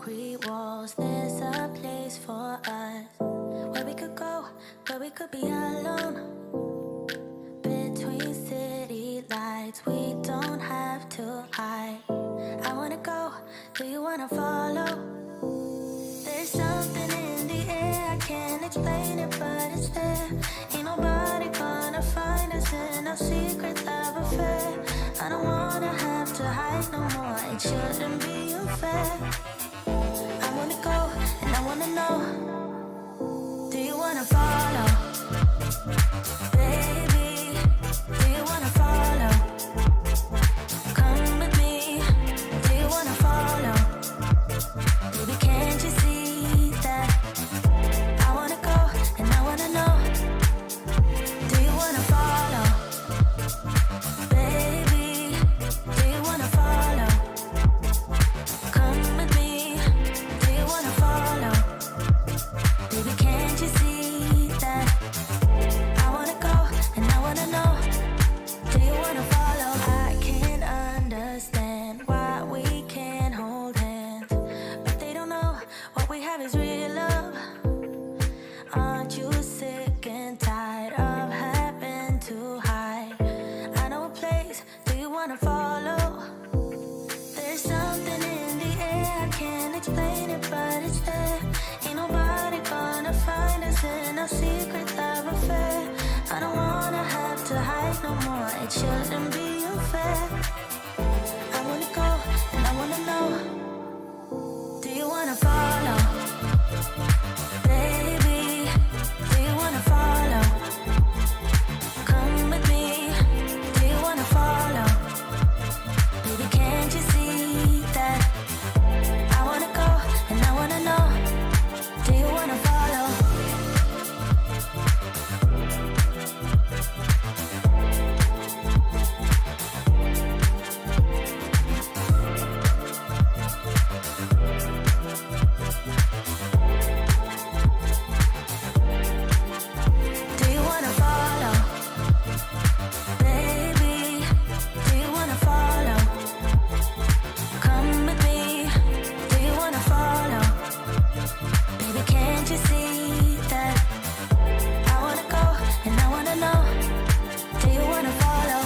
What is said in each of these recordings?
concrete walls. There's a place for us where we could go, where we could be alone. Between city lights, we don't have to hide. I wanna go, do you wanna follow? There's something in the air, I can't explain it, but it's there. Ain't nobody gonna find us in our secret love affair. I don't wanna have to hide no more, it shouldn't be unfair. I wanna go, and I wanna know, do you wanna follow? Baby, do you wanna follow? Come with me, do you wanna follow? Baby, can't you see that? I wanna go, and I wanna know, do you wanna follow? Baby, do you wanna follow? Come with me, do you wanna follow? Baby, can't you see that? I wanna go, and I wanna know, do you wanna follow? I can't understand why we can't hold hands, but they don't know what we have is real love. Aren't you sick and tired of having to hide? I know a place, do you wanna follow? There's something in the air, I can't explain it, but it's there. Ain't nobody gonna find us in our secret love affair. I don't wanna have to hide no more, it shouldn't be unfair. I wanna go, and I wanna know, do you wanna follow? Baby, do you wanna follow? Come with me, do you wanna follow? Baby, can't you see that? I wanna go, and I wanna know, do you wanna follow? Do you wanna follow? Baby, do you wanna follow? Come with me, do you wanna follow? Baby, can't you see that? I wanna go, and I wanna know, do you wanna follow?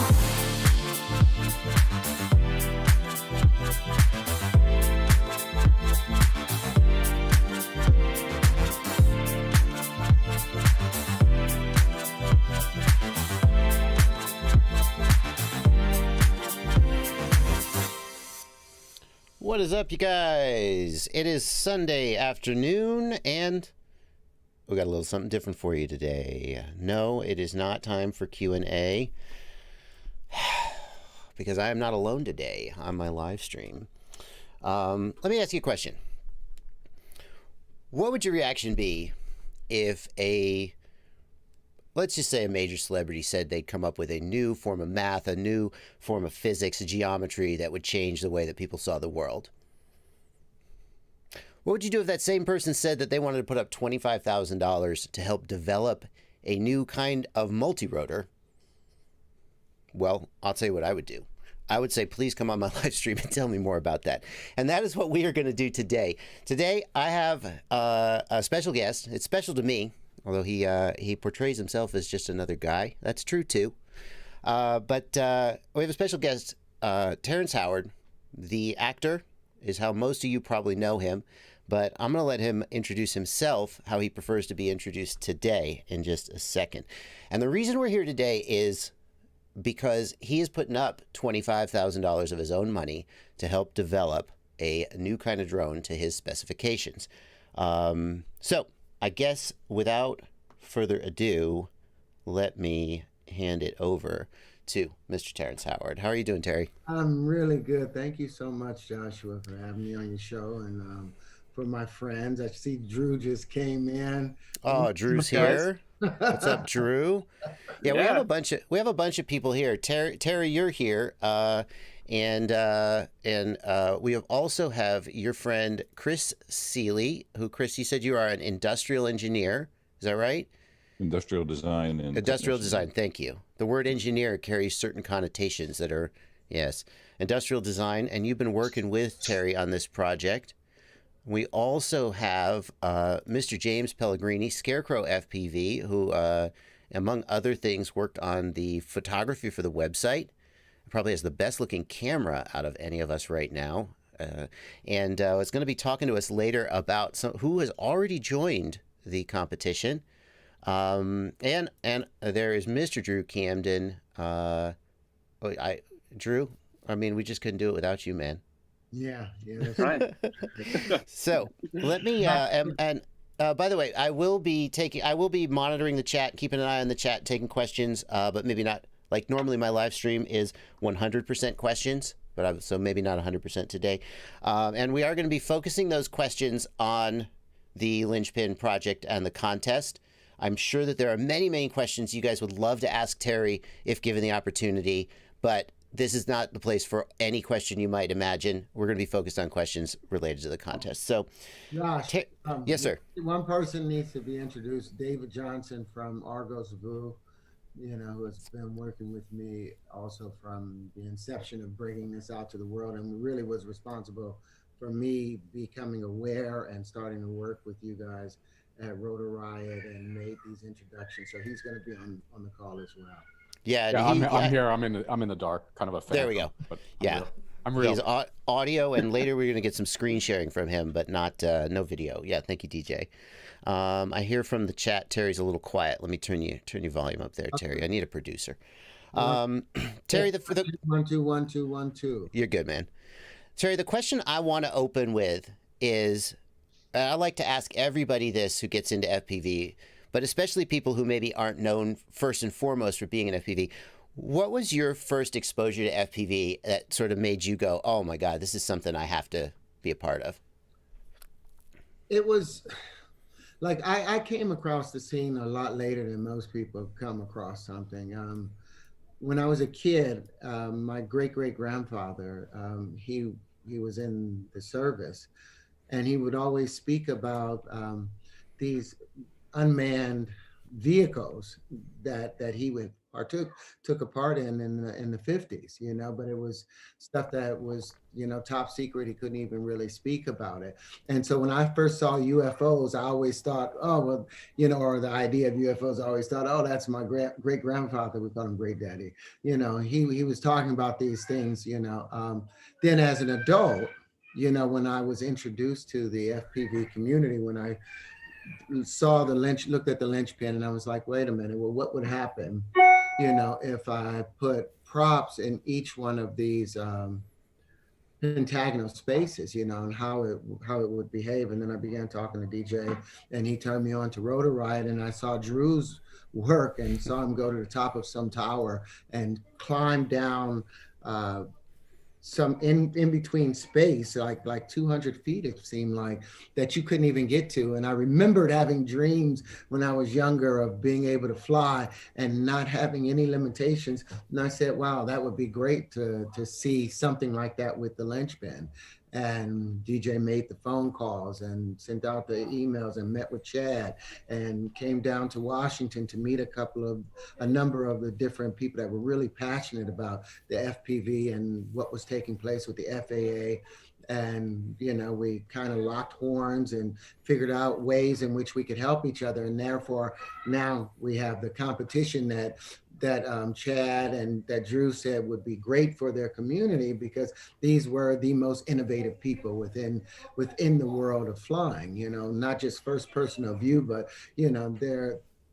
What is up, you guys? It is Sunday afternoon, and we got a little something different for you today. No, it is not time for Q&A, because I am not alone today on my live stream. Let me ask you a question. What would your reaction be if let's just say a major celebrity said they'd come up with a new form of math, a new form of physics, a geometry that would change the way that people saw the world? What would you do if that same person said that they wanted to put up $25,000 to help develop a new kind of multi-rotor? Well, I'll tell you what I would do. I would say, please come on my live stream and tell me more about that. And that is what we are going to do today. Today, I have a special guest. It's special to me, although he portrays himself as just another guy. That's true, too. But we have a special guest, Terrence Howard. The actor is how most of you probably know him. But I'm going to let him introduce himself, how he prefers to be introduced today, in just a second. And the reason we're here today is because he is putting up $25,000 of his own money to help develop a new kind of drone to his specifications. So I guess without further ado, let me hand it over to Mr. Terrence Howard. How are you doing, Terry? I'm really good. Thank you so much, Joshua, for having me on your show. And for my friends, I see Drew just came in. Oh, Drew's here. What's up, Drew? Yeah, we have a bunch of people here. Terry, you're here, and we also have your friend Chris Seeley. Who, Chris? You said you are an industrial engineer. Is that right? Industrial design and industrial design. Thank you. The word engineer carries certain connotations that are, yes, industrial design. And you've been working with Terry on this project. We also have Mr. James Pellegrini, Scarecrow FPV, who, among other things, worked on the photography for the website. Probably has the best looking camera out of any of us right now. And is going to be talking to us later about who has already joined the competition. And there is Mr. Drew Camden. Drew, I mean, we just couldn't do it without you, man. Yeah, That's right. So let me by the way, I will be monitoring the chat, keeping an eye on the chat, taking questions, but maybe not. Like normally my live stream is 100% questions, but so maybe not 100% today. And we are going to be focusing those questions on the Linchpin project and the contest. I'm sure that there are many, many questions you guys would love to ask Terry if given the opportunity, but this is not the place for any question you might imagine. We're going to be focused on questions related to the contest. So, Josh, yes, sir. One person needs to be introduced. David Johnson from Argos Vu, who has been working with me also from the inception of bringing this out to the world, and really was responsible for me becoming aware and starting to work with you guys at Rotor Riot and made these introductions. So he's going to be on the call as well. Yeah, I'm here. I'm in the dark, kind of a fan. There we go. But I'm real. He's audio, and later we're going to get some screen sharing from him, but not no video. Yeah, thank you, DJ. I hear from the chat Terry's a little quiet. Let me turn your volume up there, Terry. I need a producer. Terry, the 1 2 1 2 1 2. You're good, man. Terry, the question I want to open with is, I like to ask everybody this who gets into FPV, but especially people who maybe aren't known first and foremost for being an FPV. What was your first exposure to FPV that sort of made you go, oh my God, this is something I have to be a part of? It was like I came across the scene a lot later than most people come across something. When I was a kid, my great-great-grandfather, he was in the service, and he would always speak about these unmanned vehicles that he would took a part in the 50s, but it was stuff that was, top secret. He couldn't even really speak about it. And so when I first saw UFOs, I always thought, oh, well, or the idea of UFOs, I always thought, oh, that's my great grandfather. We call him great daddy. He was talking about these things, then as an adult, when I was introduced to the FPV community, when I looked at the Linchpin, and I was like, wait a minute, well, what would happen, if I put props in each one of these pentagonal spaces, and how it would behave. And then I began talking to DJ, and he turned me on to Rotor Riot, and I saw Drew's work and saw him go to the top of some tower and climb down some in between space, like 200 feet, it seemed like, that you couldn't even get to. And I remembered having dreams when I was younger of being able to fly and not having any limitations. And I said, wow, that would be great to see something like that with the Linchpin. And DJ made the phone calls and sent out the emails and met with Chad and came down to Washington to meet a number of the different people that were really passionate about the FPV and what was taking place with the FAA. And, we kind of locked horns and figured out ways in which we could help each other. And therefore, now we have the competition that Chad and that Drew said would be great for their community, because these were the most innovative people within the world of flying, not just first person view, but,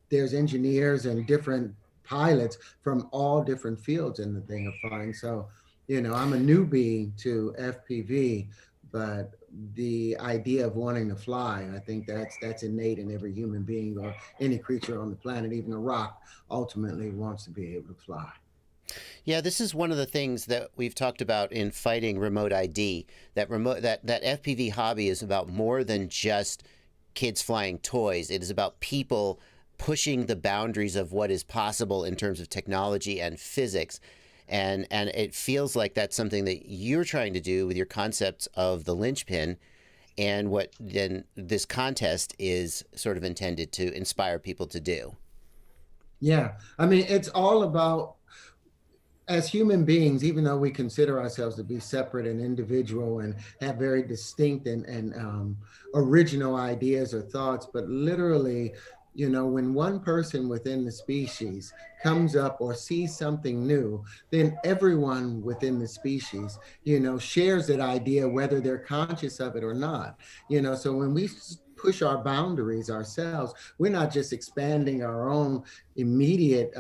there's engineers and different pilots from all different fields in the thing of flying. So, I'm a newbie to FPV, but the idea of wanting to fly, I think that's innate in every human being or any creature on the planet. Even a rock ultimately wants to be able to fly. Yeah, this is one of the things that we've talked about in fighting remote ID. That FPV hobby is about more than just kids flying toys. It is about people pushing the boundaries of what is possible in terms of technology and physics. And it feels like that's something that you're trying to do with your concepts of the Linchpin, and what then this contest is sort of intended to inspire people to do. Yeah, I mean, it's all about as human beings, even though we consider ourselves to be separate and individual and have very distinct and original ideas or thoughts, but literally, you know, when one person within the species comes up or sees something new, then everyone within the species, you know, shares that idea, whether they're conscious of it or not. You know, so when we push our boundaries ourselves, we're not just expanding our own immediate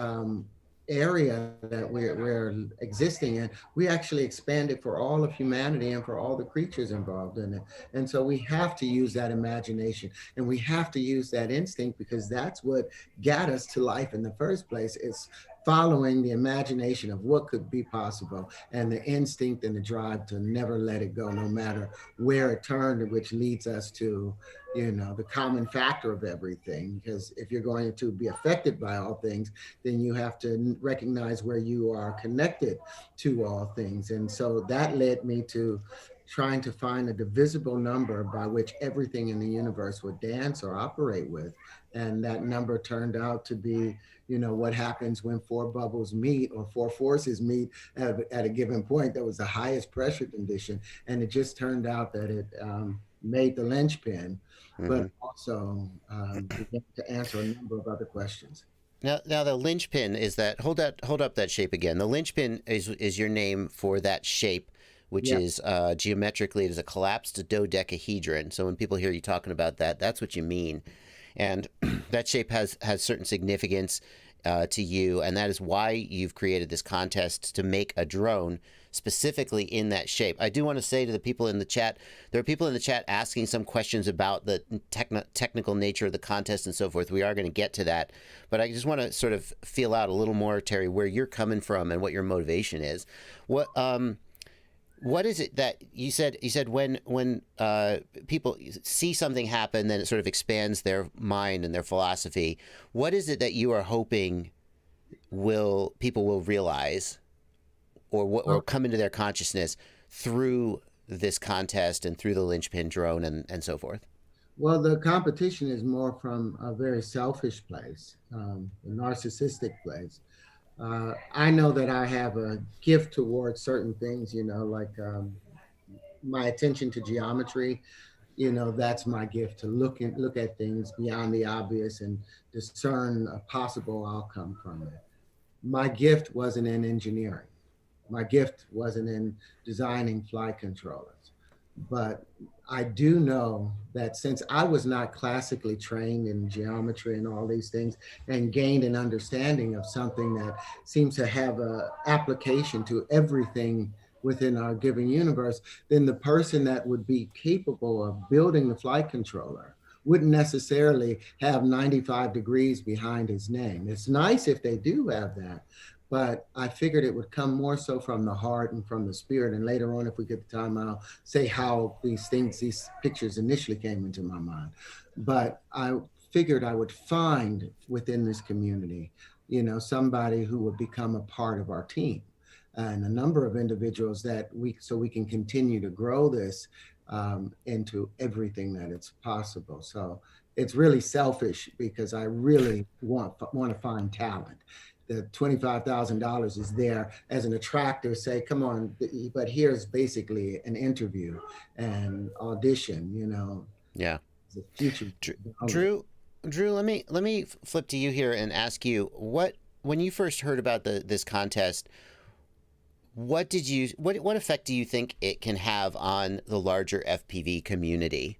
area that we're existing in. We actually expand it for all of humanity and for all the creatures involved in it. And so we have to use that imagination and we have to use that instinct, because that's what got us to life in the first place. It's following the imagination of what could be possible and the instinct and the drive to never let it go, no matter where it turned, which leads us to, you know, the common factor of everything. Because if you're going to be affected by all things, then you have to recognize where you are connected to all things. And so that led me to trying to find a divisible number by which everything in the universe would dance or operate with. And that number turned out to be, you know, what happens when four bubbles meet or four forces meet at a given point. That was the highest pressure condition. And it just turned out that it made the linchpin, but also to answer a number of other questions. Now the linchpin is that. Hold up that shape again. The linchpin is your name for that shape, which is geometrically it is a collapsed dodecahedron. So when people hear you talking about that, that's what you mean, and that shape has certain significance to you, and that is why you've created this contest to make a drone specifically in that shape. I do want to say to the people in the chat, there are people in the chat asking some questions about the technical nature of the contest and so forth. We are going to get to that, but I just want to sort of feel out a little more, Terry, where you're coming from and what your motivation is. What is it that you said? You said when people see something happen, then it sort of expands their mind and their philosophy. What is it that you are hoping people will realize, or come into their consciousness through this contest and through the Lynchpin drone and so forth? Well, the competition is more from a very selfish place, a narcissistic place. I know that I have a gift towards certain things, you know, like my attention to geometry. You know, that's my gift, to look at things beyond the obvious and discern a possible outcome from it. My gift wasn't in engineering. My gift wasn't in designing flight controllers. But I do know that since I was not classically trained in geometry and all these things, and gained an understanding of something that seems to have an application to everything within our given universe, then the person that would be capable of building the flight controller wouldn't necessarily have 95 degrees behind his name. It's nice if they do have that, but I figured it would come more so from the heart and from the spirit. And later on, if we get the time, I'll say how these pictures initially came into my mind. But I figured I would find within this community, you know, somebody who would become a part of our team, and a number of individuals so we can continue to grow this into everything that it's possible. So it's really selfish, because I really want to find talent. The $25,000 is there as an attractor, say, come on, but here's basically an interview and audition, you know. Yeah. The future. Drew, let me flip to you here and ask you, when you first heard about this contest, what effect do you think it can have on the larger FPV community?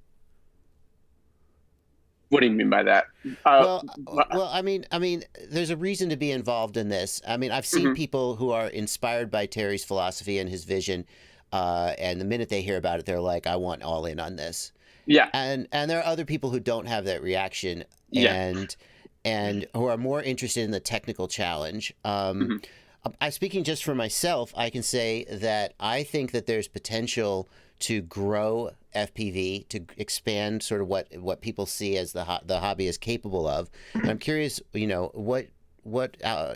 What do you mean by that? Well, I mean, there's a reason to be involved in this. I mean, I've seen people who are inspired by Terry's philosophy and his vision, and the minute they hear about it, they're like, "I want all in on this." Yeah. And there are other people who don't have that reaction, and who are more interested in the technical challenge. Speaking just for myself, I can say that I think that there's potential to grow FPV, to expand sort of what people see as the hobby is capable of. And I'm curious, you know, what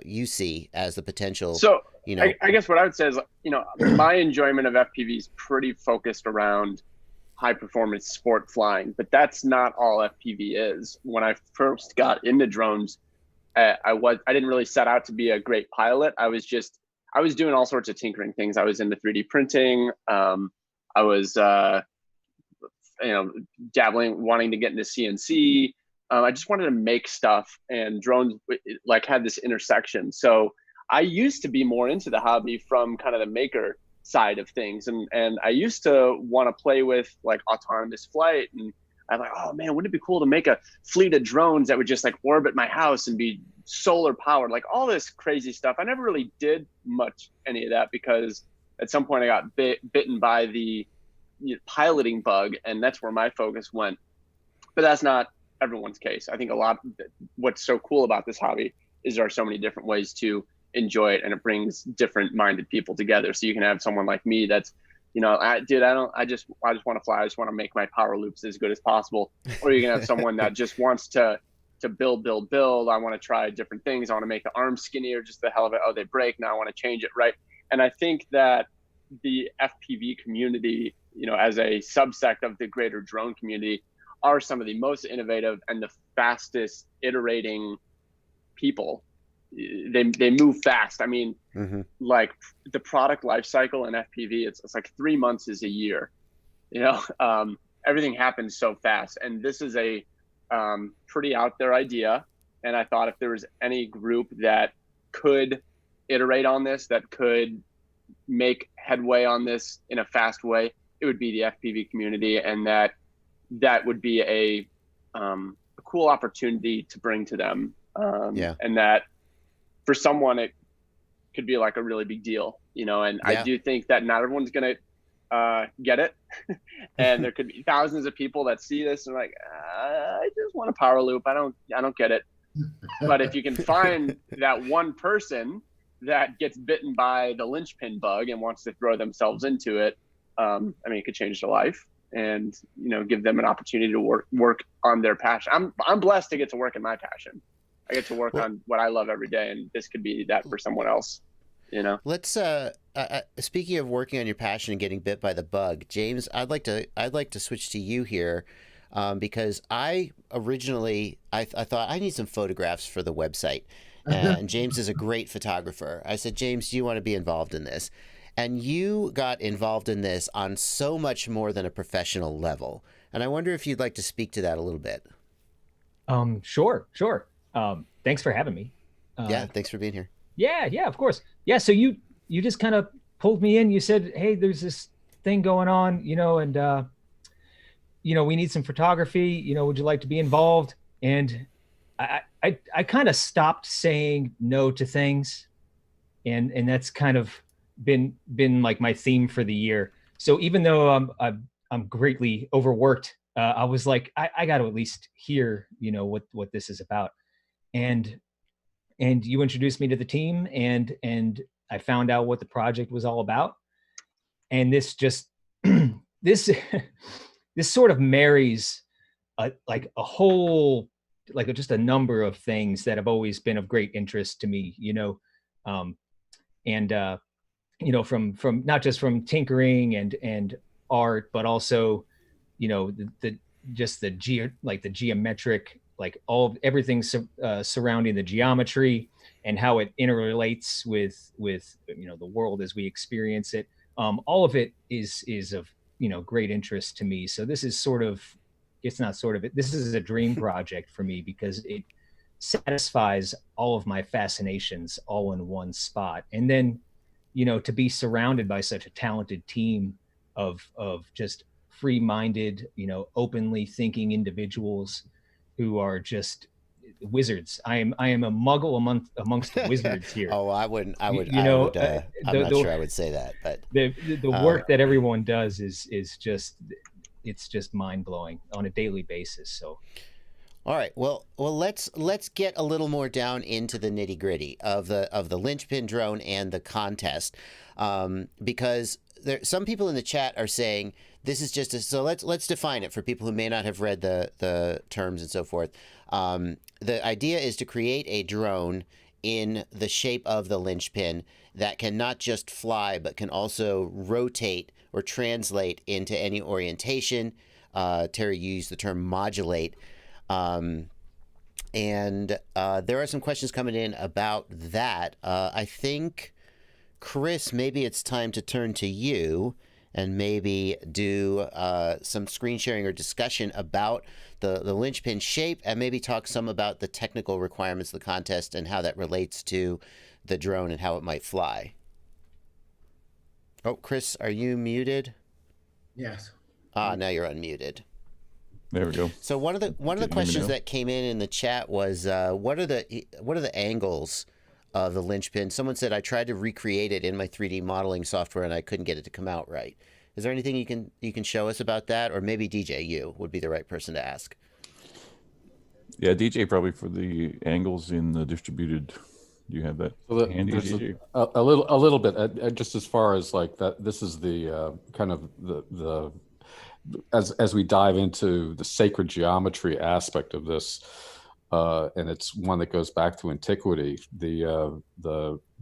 you see as the potential. So, you know, I guess what I would say is, you know, my enjoyment of FPV is pretty focused around high performance sport flying, but that's not all FPV is. When I first got into drones, I didn't really set out to be a great pilot. I was doing all sorts of tinkering things. I was into 3D printing. I was, dabbling, wanting to get into CNC. I just wanted to make stuff, and drones like had this intersection. So I used to be more into the hobby from kind of the maker side of things. And I used to want to play with like autonomous flight. And I'm like, oh man, wouldn't it be cool to make a fleet of drones that would just like orbit my house and be solar powered, like all this crazy stuff. I never really did much any of that because at some point I got bitten by the piloting bug, and that's where my focus went. But that's not everyone's case. I think what's so cool about this hobby is there are so many different ways to enjoy it, and it brings different minded people together. So you can have someone like me that's, I just want to fly. I just want to make my power loops as good as possible. Or you can have someone that just wants to build. I want to try different things. I want to make the arms skinnier, just the hell of it. Oh, they break. Now I want to change it. Right. And I think that the FPV community, as a subsect of the greater drone community, are some of the most innovative and the fastest iterating people. They move fast. I mean, like the product life cycle in FPV, it's like 3 months is a year. Everything happens so fast, and this is a pretty out there idea. And I thought if there was any group that could iterate on this, that could make headway on this in a fast way, it would be the FPV community, and that would be a cool opportunity to bring to them. And that for someone, it could be like a really big deal, and I do think that not everyone's going to get it. And there could be thousands of people that see this and like, I just want a power loop. I don't get it. But if you can find that one person that gets bitten by the linchpin bug and wants to throw themselves into it, it could change their life and, give them an opportunity to work on their passion. I'm blessed to get to work in my passion. I get to work on what I love every day, and this could be that for someone else, Let's speaking of working on your passion and getting bit by the bug, James, I'd like to switch to you here, because I originally I thought I need some photographs for the website, and James is a great photographer. I said, James, do you want to be involved in this? And you got involved in this on so much more than a professional level, and I wonder if you'd like to speak to that a little bit. Sure. Thanks for having me. Yeah, thanks for being here. Yeah, of course. Yeah, so you just kind of pulled me in. You said, hey, there's this thing going on, and we need some photography. Would you like to be involved? And I kind of stopped saying no to things, and that's kind of been like my theme for the year. So even though I'm greatly overworked, I was like, I got to at least hear, what this is about. And you introduced me to the team, and I found out what the project was all about. And this just, this sort of marries just a number of things that have always been of great interest to me, from not just from tinkering and art, but also, the geometric, everything surrounding the geometry and how it interrelates with the world as we experience it. All of it is of great interest to me. So this is this is a dream project for me, because it satisfies all of my fascinations all in one spot. And then to be surrounded by such a talented team of just free-minded, openly thinking individuals who are just wizards. I am a muggle amongst the wizards here. Oh, I'm not sure I would say that, but the work that everyone does is just mind-blowing on a daily basis. So all right, well let's get a little more down into the nitty-gritty of the Lynchpin drone and the contest, because some people in the chat are saying this is just so let's define it for people who may not have read the terms and so forth. The idea is to create a drone in the shape of the linchpin that can not just fly, but can also rotate or translate into any orientation. Terry used the term modulate. And there are some questions coming in about that. I think Chris, maybe it's time to turn to you and maybe do some screen sharing or discussion about the Linchpin shape, and maybe talk some about the technical requirements of the contest and how that relates to the drone and how it might fly. Oh, Chris, are you muted? Yes. Now you're unmuted. There we go. So one of the questions that came in the chat was, what are the angles of the Linchpin? Someone said, I tried to recreate it in my 3D modeling software and I couldn't get it to come out right. Is there anything you can show us about that? Or maybe DJ, you would be the right person to ask. Yeah, DJ probably for the angles in the distributed. Do you have that handy, DJ? A little bit, just as far as like that. This is the kind of the as we dive into the sacred geometry aspect of this. And it's one that goes back to antiquity. The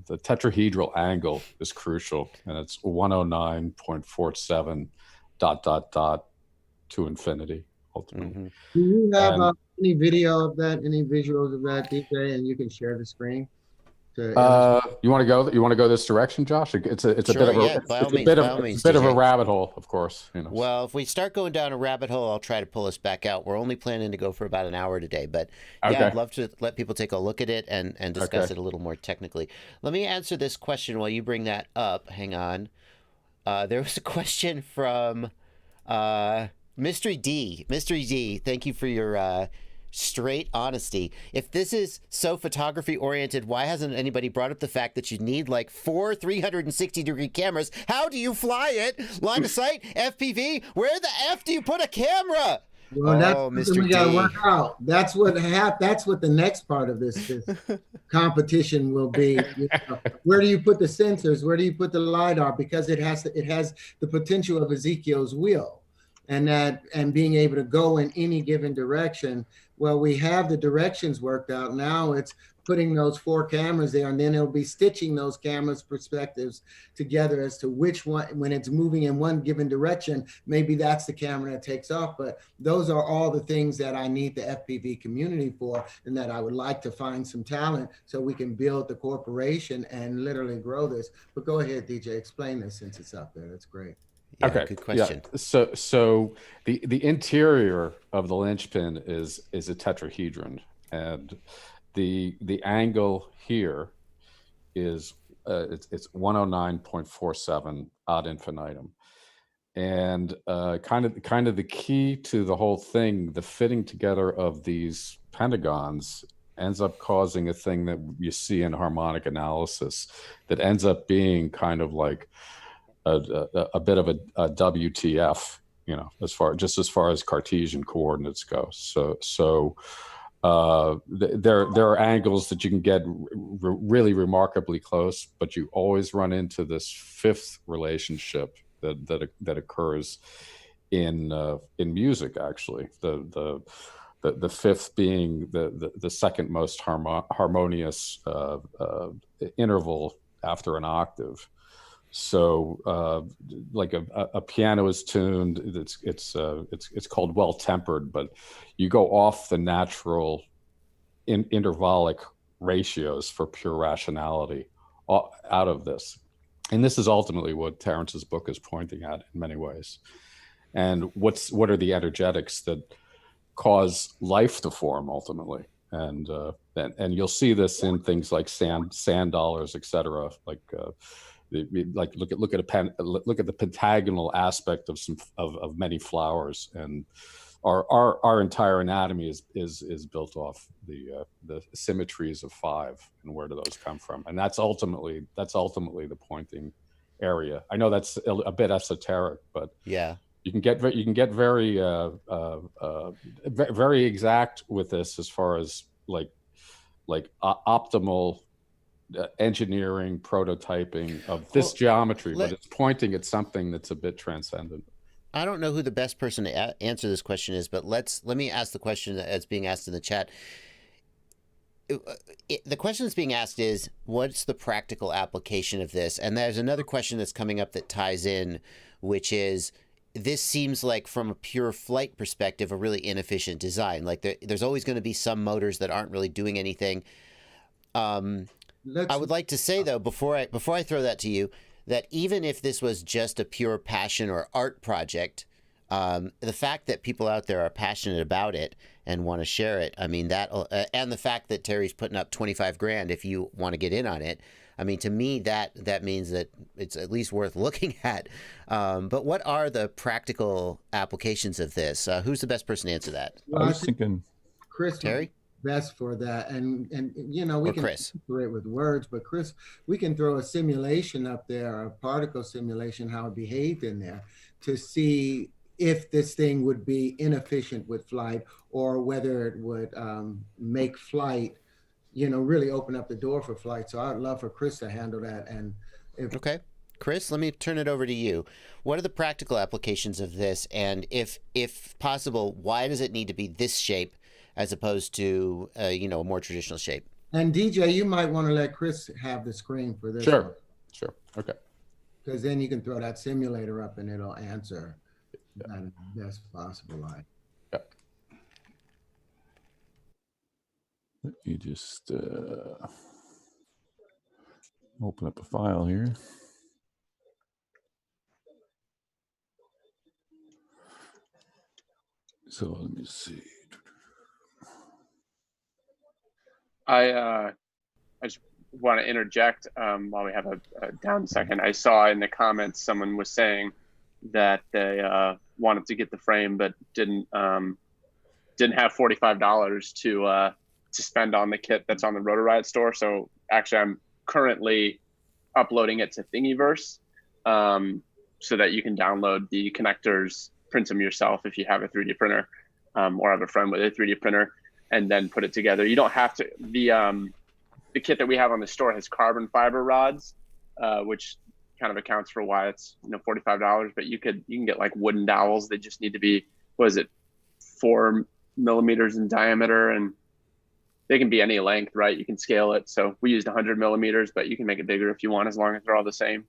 tetrahedral angle is crucial, and it's 109.47 ... to infinity ultimately. Mm-hmm. Do you have any video of that, any visuals of that, DJ, and you can share the screen? You want to go this direction, Josh? It's a bit of a rabbit hole, of course. You know. Well, if we start going down a rabbit hole, I'll try to pull us back out. We're only planning to go for about an hour today, but yeah, I'd love to let people take a look at it and discuss it a little more technically. Let me answer this question while you bring that up. Hang on. There was a question from Mystery D. Mystery D, thank you for your straight honesty. If this is so photography oriented, why hasn't anybody brought up the fact that you need like 4 360-degree cameras? How do you fly it? Line of sight, FPV? Where the F do you put a camera? Well, that's what we gotta work out. That's what the next part of this competition will be. You know, where do you put the sensors? Where do you put the LiDAR? Because it has the potential of Ezekiel's wheel, and being able to go in any given direction. Well, we have the directions worked out. Now it's putting those 4 cameras there, and then it'll be stitching those cameras' perspectives together as to which one, when it's moving in one given direction, maybe that's the camera that takes off. But those are all the things that I need the FPV community for, and that I would like to find some talent so we can build the corporation and literally grow this. But go ahead, DJ, explain this since it's up there. That's great. Yeah, okay, good question. Yeah. So the interior of the Linchpin is a tetrahedron, and the angle here is it's 109.47 ad infinitum, and kind of the key to the whole thing, the fitting together of these pentagons ends up causing a thing that you see in harmonic analysis that ends up being kind of like a bit of a WTF, you know, as far as Cartesian coordinates go. So there are angles that you can get really remarkably close, but you always run into this fifth relationship that occurs in music. Actually, the fifth being the second most harmonious interval after an octave. So like a piano is tuned, it's called well tempered, but you go off the natural intervallic ratios for pure rationality out of this. And this is ultimately what Terrence's book is pointing at in many ways. And what are the energetics that cause life to form ultimately? And you'll see this in things like sand dollars, etc. Like look at the pentagonal aspect of many flowers, and our entire anatomy is built off the symmetries of 5, and where do those come from? And that's ultimately the pointing area. I know that's a bit esoteric, but yeah, you can get very very exact with this as far as like optimal engineering, prototyping of this geometry, but it's pointing at something that's a bit transcendent. I don't know who the best person to answer this question is, but let me ask the question that's being asked in the chat. The question that's being asked is, what's the practical application of this? And there's another question that's coming up that ties in, which is, this seems like, from a pure flight perspective, a really inefficient design. Like there's always going to be some motors that aren't really doing anything. let's I would like to say though, before I throw that to you, that even if this was just a pure passion or art project, the fact that people out there are passionate about it and want to share it, I mean that, and the fact that Terry's putting up 25 grand if you want to get in on it, I mean, to me that means that it's at least worth looking at. But what are the practical applications of this? Who's the best person to answer that? well, I I was think thinking, Chris Terry? best for that. And you know, we Or can Chris? separate with words, but Chris, we can throw a simulation up there, a particle simulation, how it behaved in there, to see if this thing would be inefficient with flight, or whether it would make flight, you know, really open up the door for flight. So I'd love for Chris to handle that. And if Okay. Chris, let me turn it over to you. What are the practical applications of this? And if possible, why does it need to be this shape as opposed to, you know, a more traditional shape? and DJ, you might want to let Chris have the screen for this one, Sure. Sure. Okay. because then you can throw that simulator up and it'll answer that in the best possible light. Yeah. let me just open up a file here. So let me see. I just want to interject while we have a down second. I saw in the comments someone was saying that they wanted to get the frame but didn't have $45 to spend on the kit that's on the Rotor Riot store. So actually, I'm currently uploading it to Thingiverse so that you can download the connectors, print them yourself if you have a 3D printer or have a friend with a 3D printer, and then put it together. You don't have to. The kit that we have on the store has carbon fiber rods, which kind of accounts for why it's, you know, $45. But you can get like wooden dowels. They just need to be, what is it, 4 millimeters in diameter, and they can be any length, right? You can scale it. So we used 100 millimeters, but you can make it bigger if you want, as long as they're all the same.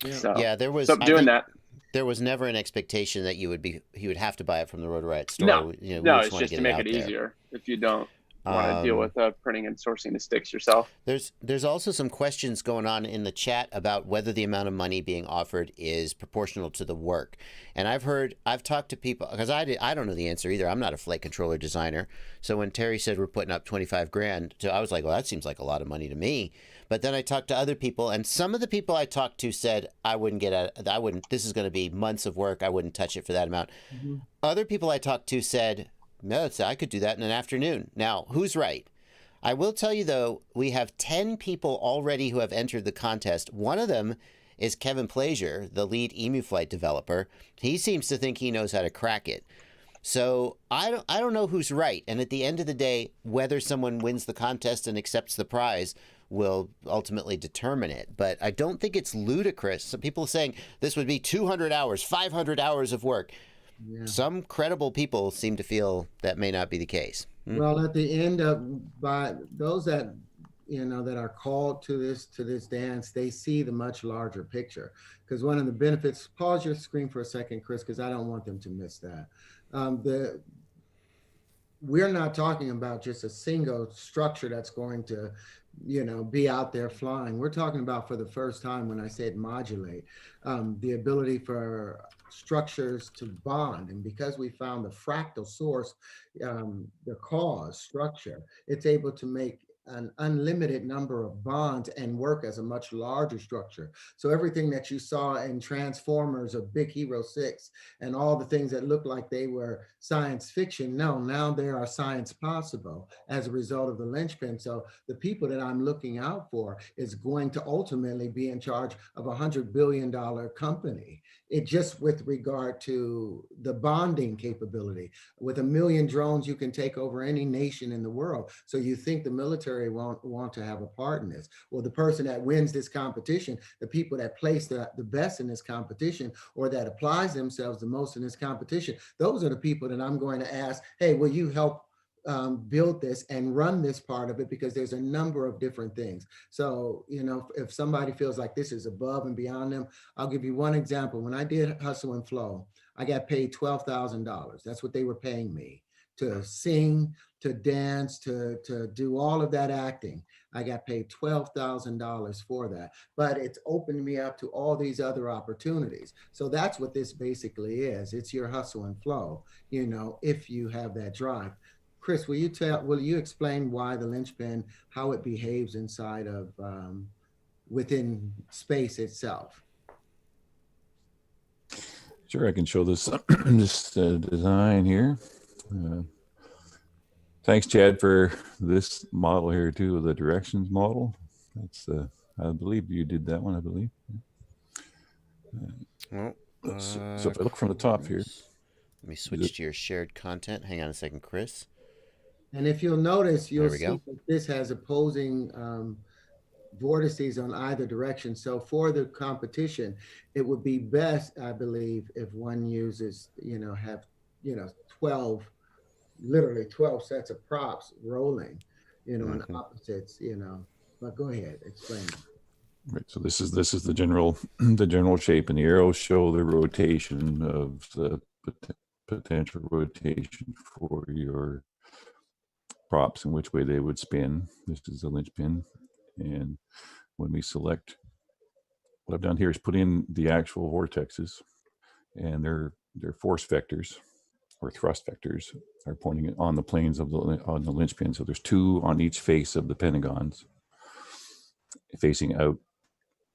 Yeah. So Yeah, there was. so I doing think that. There was never an expectation that he would have to buy it from the Rotor Riot store. No, You know, we no, just it's wanna just get to make out it there. easier if you don't want to deal with printing and sourcing the sticks yourself. There's also some questions going on in the chat about whether the amount of money being offered is proportional to the work. And I've talked to people, because I don't know the answer either. I'm not a flight controller designer. So when Terry said we're putting up 25 grand, so I was like, well, that seems like a lot of money to me. But then I talked to other people, and some of the people I talked to said this is going to be months of work. I wouldn't touch it for that amount. Mm-hmm. Other people I talked to said, no, I could do that in an afternoon. Now, who's right? I will tell you, though, we have 10 people already who have entered the contest. One of them is Kevin Plaisir, the lead Emu Flight developer. He seems to think he knows how to crack it. So I don't know who's right. And at the end of the day, whether someone wins the contest and accepts the prize will ultimately determine it. But I don't think it's ludicrous. Some people are saying this would be 200 hours, 500 hours of work. Yeah. Some credible people seem to feel that may not be the case. Well, at the end of, by those that, you know, that are called to this dance, they see the much larger picture. Because one of the benefits, pause your screen for a second, Chris, because I don't want them to miss that. We're not talking about just a single structure that's going to, you know, be out there flying. We're talking about, for the first time, when I said modulate, the ability for structures to bond. And because we found the fractal source, the cause structure, it's able to make an unlimited number of bonds and work as a much larger structure. So everything that you saw in Transformers or Big Hero 6 and all the things that looked like they were science fiction, no, now there are science possible as a result of the Linchpin. So the people that I'm looking out for is going to ultimately be in charge of a $100 billion company. It just with regard to the bonding capability. With 1 million drones, you can take over any nation in the world. So you think the military won't want to have a part in this? Well, the person that wins this competition, the people that place the best in this competition, or that applies themselves the most in this competition, those are the people that I'm going to ask, hey, will you help build this and run this part of it? Because there's a number of different things. So, you know, if somebody feels like this is above and beyond them, I'll give you one example. When I did Hustle and Flow, I got paid $12,000. That's what they were paying me to sing, to dance, to do all of that acting. I got paid $12,000 for that, but it's opened me up to all these other opportunities. So that's what this basically is. It's your hustle and flow, you know, if you have that drive. Chris, will you explain why the Linchpin, how it behaves inside of, within space itself? Sure, I can show this this design here. Thanks, Chad, for this model here too, the directions model. That's I believe you did that one. I believe. Well, so if I look from the top here, let me switch to your shared content. Hang on a second, Chris. And if you'll notice, you'll see go. that this has opposing vortices on either direction. So for the competition, it would be best, I believe, if one uses, you know, have, you know, 12, literally 12 sets of props rolling, you know, on opposites, you know. But go ahead, explain. right. So this is the general shape, and the arrows show the rotation of the potential rotation for your props and which way they would spin. This is the Linchpin. And when we select, what I've done here is put in the actual vortexes, and their force vectors or thrust vectors are pointing on the planes of on the Linchpin. So there's 2 on each face of the pentagons facing out,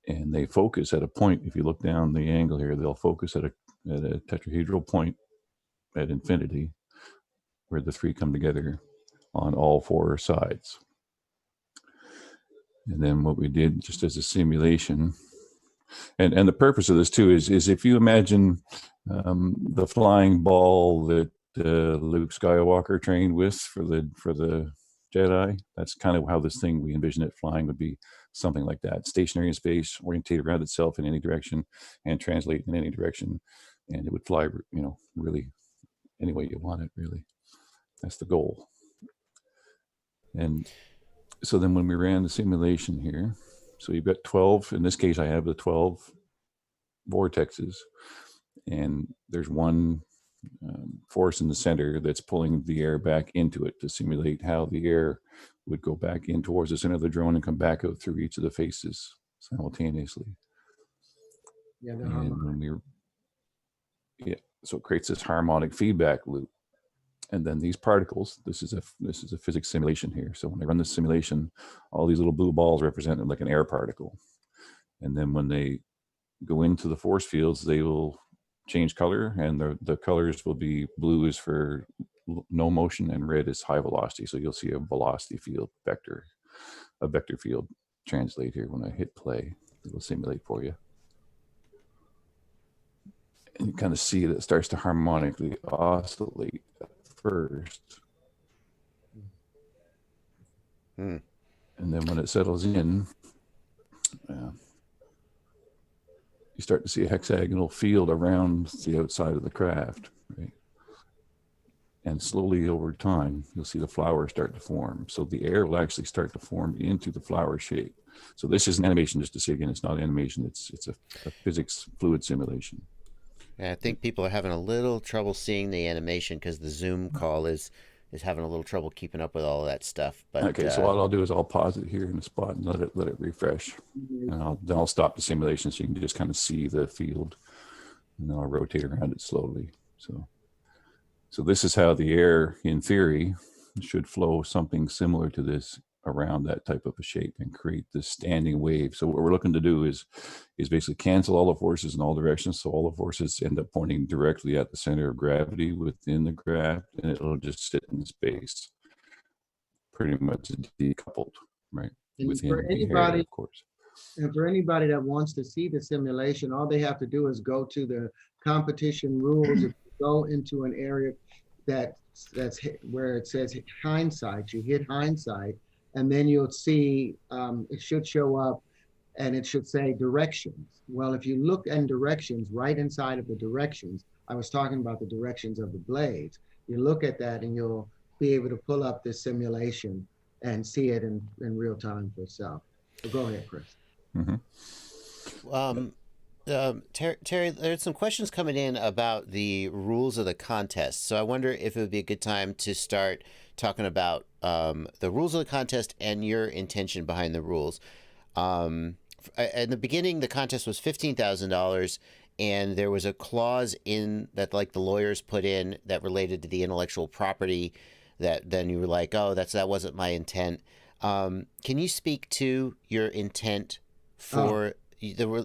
and they focus at a point. If you look down the angle here, they'll focus at a tetrahedral point at infinity, where the 3 come together on all 4 sides. And then what we did, just as a simulation, and the purpose of this too is if you imagine the flying ball that Luke Skywalker trained with for the Jedi, that's kind of how this thing, we envision it flying, would be something like that, stationary in space, orientated around itself in any direction, and translate in any direction, and it would fly, you know, really any way you want it. Really, that's the goal. And so then when we ran the simulation here, so you've got 12, in this case I have the 12 vortexes, and there's one force in the center that's pulling the air back into it to simulate how the air would go back in towards the center of the drone and come back out through each of the faces simultaneously. Yeah, and when we, so it creates this harmonic feedback loop. And then these particles, this is a physics simulation here. So when I run this simulation, all these little blue balls represent like an air particle. And then when they go into the force fields, they will change color, and the colors will be: blue is for no motion and red is high velocity. So you'll see a velocity field vector, a vector field translate here. When I hit play, it will simulate for you. And you kind of see that it starts to harmonically oscillate first. And then when it settles in, you start to see a hexagonal field around the outside of the craft, right? And slowly over time, you'll see the flowers start to form. So the air will actually start to form into the flower shape. So this is an animation, just to say again, it's not animation, it's a physics fluid simulation. And I think people are having a little trouble seeing the animation because the Zoom call is having a little trouble keeping up with all of that stuff. But okay, so what I'll do is I'll pause it here in the spot and let it refresh, and then I'll stop the simulation so you can just kind of see the field, and then I'll rotate around it slowly. So this is how the air, in theory, should flow something similar to this around that type of a shape and create this standing wave. So what we're looking to do is basically cancel all the forces in all directions. So all the forces end up pointing directly at the center of gravity within the craft, and it'll just sit in space, pretty much decoupled, right? And Within for the anybody, air, of course. And for anybody that wants to see the simulation, all they have to do is go to the competition rules. If you go into an area that's where it says hindsight, you hit hindsight, and then you'll see it should show up, and it should say directions. Well, if you look in directions, right inside of the directions, I was talking about the directions of the blades. You look at that and you'll be able to pull up this simulation and see it in real time for yourself. So go ahead, Chris. Terry, there's some questions coming in about the rules of the contest. So I wonder if it would be a good time to start talking about the rules of the contest and your intention behind the rules. In the beginning, the contest was $15,000, and there was a clause in that, like the lawyers put in, that related to the intellectual property. That then you were like, oh, that wasn't my intent. Can you speak to your intent for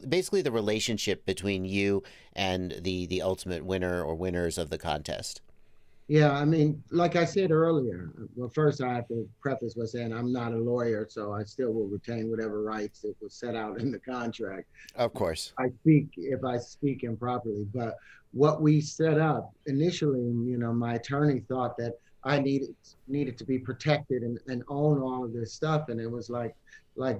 basically the relationship between you and the ultimate winner or winners of the contest? Yeah, I mean, like I said earlier, well, first I have to preface by saying I'm not a lawyer, so I still will retain whatever rights that was set out in the contract. Of course. I speak if I speak improperly, but what we set up initially, my attorney thought that I needed to be protected and own all of this stuff, and it was like,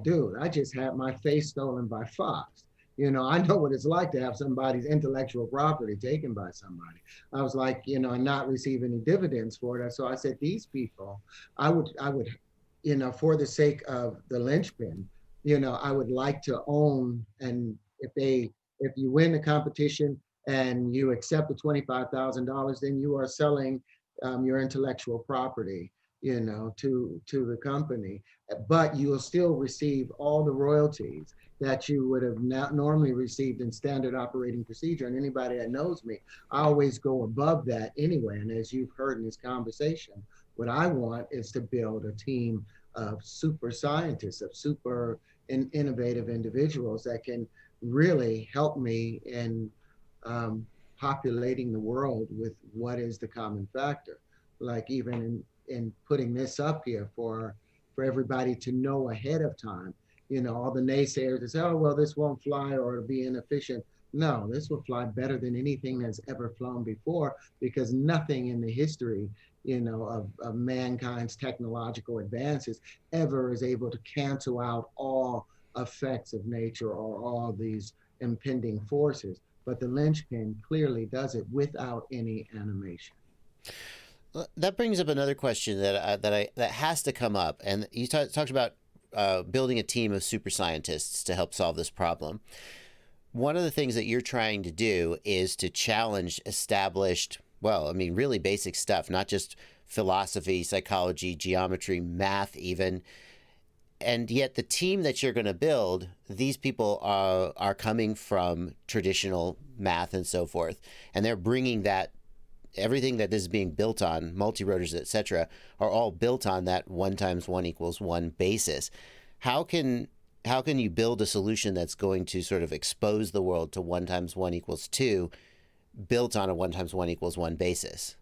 dude, I just had my face stolen by Fox. I know what it's like to have somebody's intellectual property taken by somebody. I was like, and not receive any dividends for it. So I said, these people, I would, for the sake of the Linchpin, I would like to own. And if you win the competition and you accept the $25,000, then you are selling your intellectual property, to the company, but you will still receive all the royalties that you would have not normally received in standard operating procedure. And anybody that knows me, I always go above that anyway. And as you've heard in this conversation, what I want is to build a team of super scientists, of super innovative individuals that can really help me in populating the world with what is the common factor. Like even in putting this up here for everybody to know ahead of time, all the naysayers that say, oh, well, this won't fly or it'll be inefficient. No, this will fly better than anything that's ever flown before, because nothing in the history, of mankind's technological advances ever is able to cancel out all effects of nature or all these impending forces. But the Linchpin clearly does it without any animation. That brings up another question that has to come up, and you talked about building a team of super scientists to help solve this problem. One of the things that you're trying to do is to challenge established, really basic stuff, not just philosophy, psychology, geometry, math, even. And yet the team that you're going to build, these people are coming from traditional math and so forth, and they're bringing that. Everything that is being built on, multi-rotors, etc., are all built on that 1 × 1 = 1 basis. How can you build a solution that's going to sort of expose the world to 1 × 1 = 2, built on a 1 × 1 = 1 basis?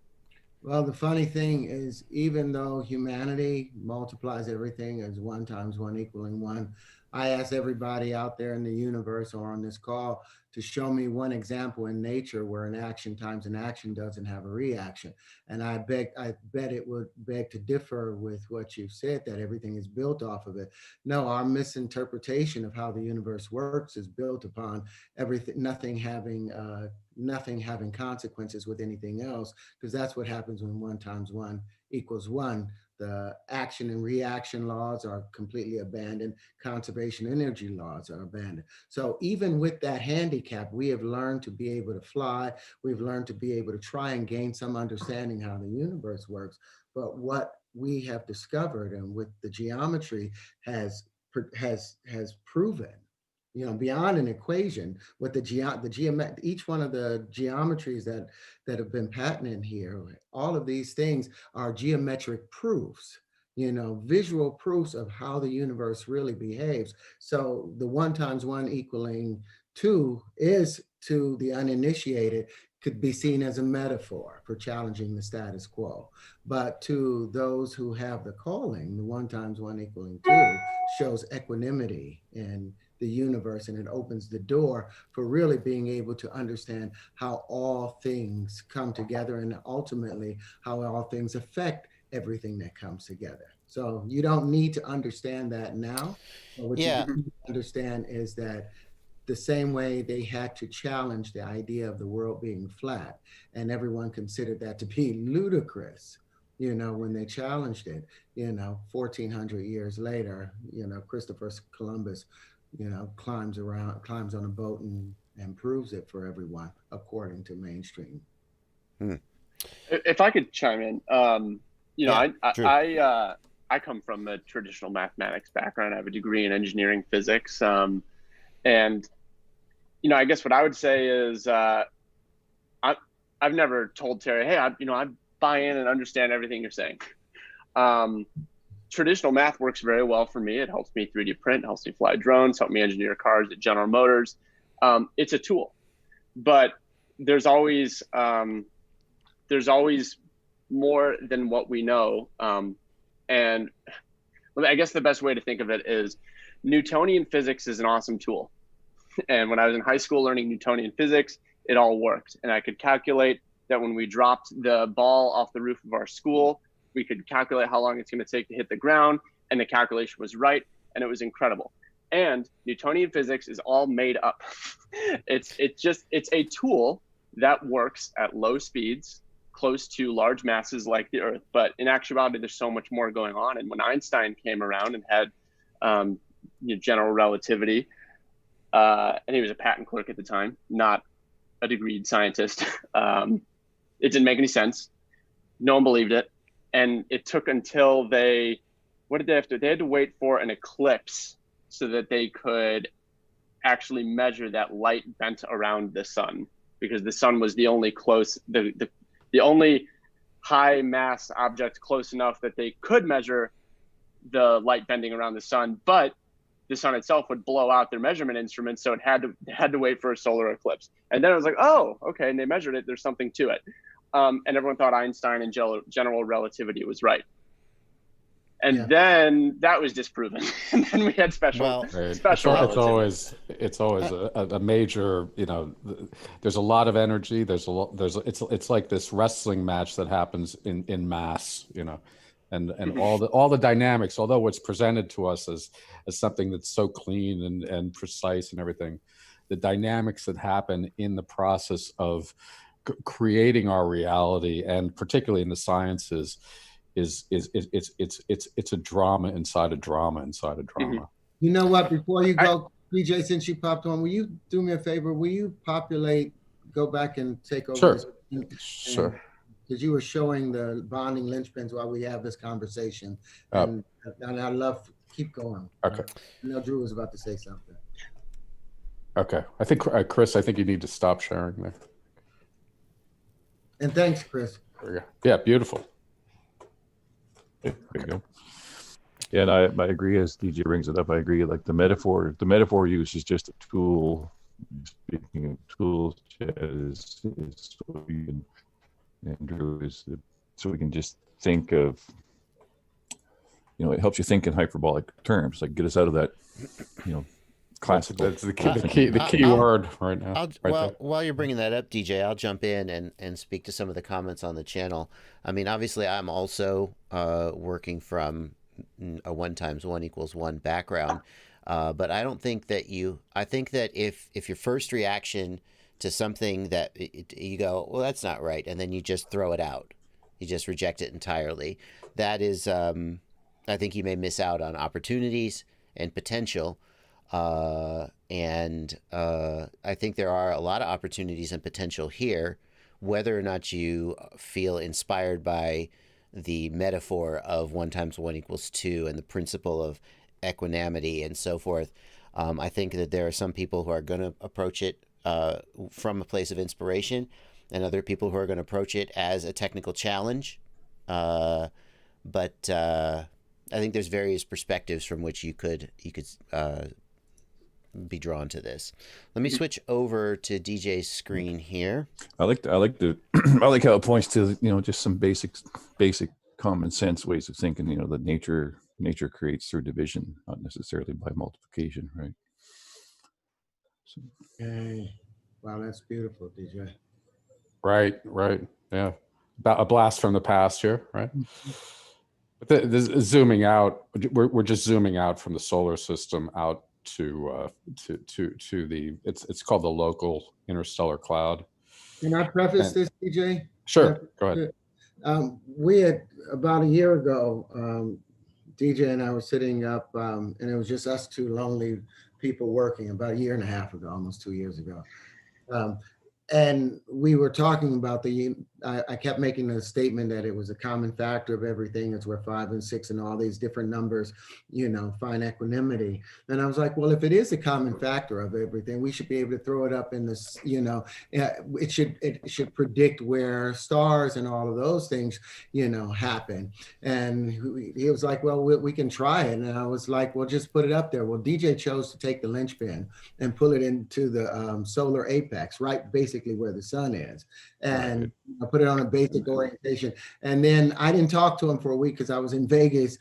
Well, the funny thing is, even though humanity multiplies everything as 1 × 1 = 1, I ask everybody out there in the universe or on this call to show me one example in nature where an action times an action doesn't have a reaction. And I bet it would beg to differ with what you said, that everything is built off of it. No, our misinterpretation of how the universe works is built upon nothing having consequences with anything else, because that's what happens when 1 × 1 = 1. The action and reaction laws are completely abandoned. Conservation energy laws are abandoned. So even with that handicap, we have learned to be able to fly. We've learned to be able to try and gain some understanding how the universe works. But what we have discovered, and with the geometry has proven, beyond an equation, with each one of the geometries that have been patented here, all of these things are geometric proofs, visual proofs of how the universe really behaves. So the 1 × 1 = 2 is, to the uninitiated, could be seen as a metaphor for challenging the status quo. But to those who have the calling, the 1 × 1 = 2 shows equanimity in the universe, and it opens the door for really being able to understand how all things come together, and ultimately how all things affect everything that comes together. So you don't need to understand that now. But what you need to understand is that the same way they had to challenge the idea of the world being flat, and everyone considered that to be ludicrous, when they challenged it, 1,400 years later, Christopher Columbus, climbs on a boat and and proves it for everyone according to mainstream. If I could chime in, Yeah, Drew. I come from a traditional mathematics background. I have a degree in engineering physics, and I guess what I would say is I've never told Terry, hey, I buy in and understand everything you're saying. Traditional math works very well for me. It helps me 3D print, helps me fly drones, helps me engineer cars at General Motors. It's a tool, but there's always more than what we know. And I guess the best way to think of it is Newtonian physics is an awesome tool. And when I was in high school learning Newtonian physics, it all worked. And I could calculate that when we dropped the ball off the roof of our school, we could calculate how long it's going to take to hit the ground. And the calculation was right. And it was incredible. And Newtonian physics is all made up. It's a tool that works at low speeds, close to large masses like the Earth. But in actuality, there's so much more going on. And when Einstein came around and had general relativity, and he was a patent clerk at the time, not a degreed scientist, it didn't make any sense. No one believed it. And it took until what did they have to do? They had to wait for an eclipse so that they could actually measure that light bent around the sun, because the sun was the only the only high mass object close enough that they could measure the light bending around the sun, but the sun itself would blow out their measurement instruments, so it had to wait for a solar eclipse. And then it was like, oh, okay, and they measured it. There's something to it, and everyone thought Einstein and general relativity was right. And then that was disproven, and then we had special. It's always a major. There's a lot of energy. It's like this wrestling match that happens in mass. And all the dynamics. Although what's presented to us as something that's so clean and precise and everything, the dynamics that happen in the process of creating our reality, and particularly in the sciences, it's a drama inside a drama inside a drama. Mm-hmm. You know what? Before you go, PJ, since you popped on, will you do me a favor? Will you go back and take over? Sure. Because you were showing the bonding linchpins while we have this conversation, and I love keep going. Okay. I know Drew was about to say something. Okay, I think Chris, you need to stop sharing there. And thanks, Chris. Yeah, beautiful. There you go. Yeah, and I agree. As DJ brings it up, I agree. Like the metaphor use is just a tool. Speaking of tools, is so we can, Andrew, so we can just think of. It helps you think in hyperbolic terms. Like get us out of that. Classical. That's the key word right now. While you're bringing that up, DJ, I'll jump in and speak to some of the comments on the channel. I mean, obviously, I'm also working from a 1 × 1 = 1 background, but I don't think that I think that if your first reaction to something that you go, well, that's not right, and then you just throw it out, you just reject it entirely, that is, I think you may miss out on opportunities and potential. I think there are a lot of opportunities and potential here, whether or not you feel inspired by the metaphor of 1 × 1 = 2 and the principle of equanimity and so forth. I think that there are some people who are going to approach it from a place of inspiration, and other people who are going to approach it as a technical challenge. But I think there's various perspectives from which you could be drawn to this. Let me switch over to DJ's screen here. I like how it points to just some basic common sense ways of thinking. That nature creates through division, not necessarily by multiplication, right? So. Hey, wow, that's beautiful, DJ. Right, yeah. About a blast from the past here, right? But this zooming out, we're just zooming out from the solar system out to the it's called the local interstellar cloud. Can I preface this, DJ? Sure, go ahead. We had about a year ago, DJ and I were sitting up, and it was just us two lonely people working about a year and a half ago, almost 2 years ago. Um, and we were talking about I kept making the statement that it was a common factor of everything. It's where 5 and 6 and all these different numbers, find equanimity. And I was like, well, if it is a common factor of everything, we should be able to throw it up in this, it should predict where stars and all of those things, happen. And he was like, well, we can try it. And I was like, well, just put it up there. Well, DJ chose to take the linchpin and pull it into the solar apex, right? Basically where the sun is. And I put it on a basic orientation. And then I didn't talk to him for a week because I was in Vegas,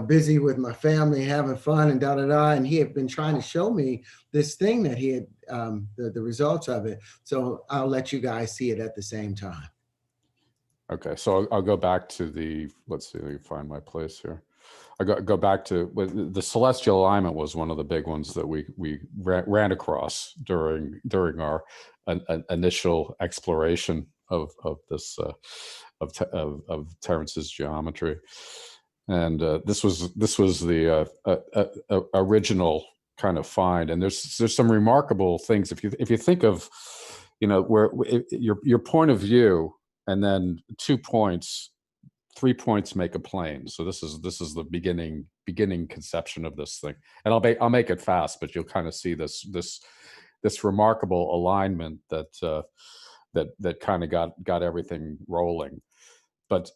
busy with my family, having fun and da-da-da. And he had been trying to show me this thing that he had, the results of it. So I'll let you guys see it at the same time. Okay, so I'll go back to let's see, let me find my place here. I go back to the celestial alignment was one of the big ones that we ran across during our initial exploration of this of Terrence's geometry, and this was the original kind of find. And there's some remarkable things if you think of where your point of view, and then 2 points. 3 points make a plane. So this is the beginning conception of this thing. And I'll make it fast, but you'll kind of see this remarkable alignment that kind of got everything rolling. But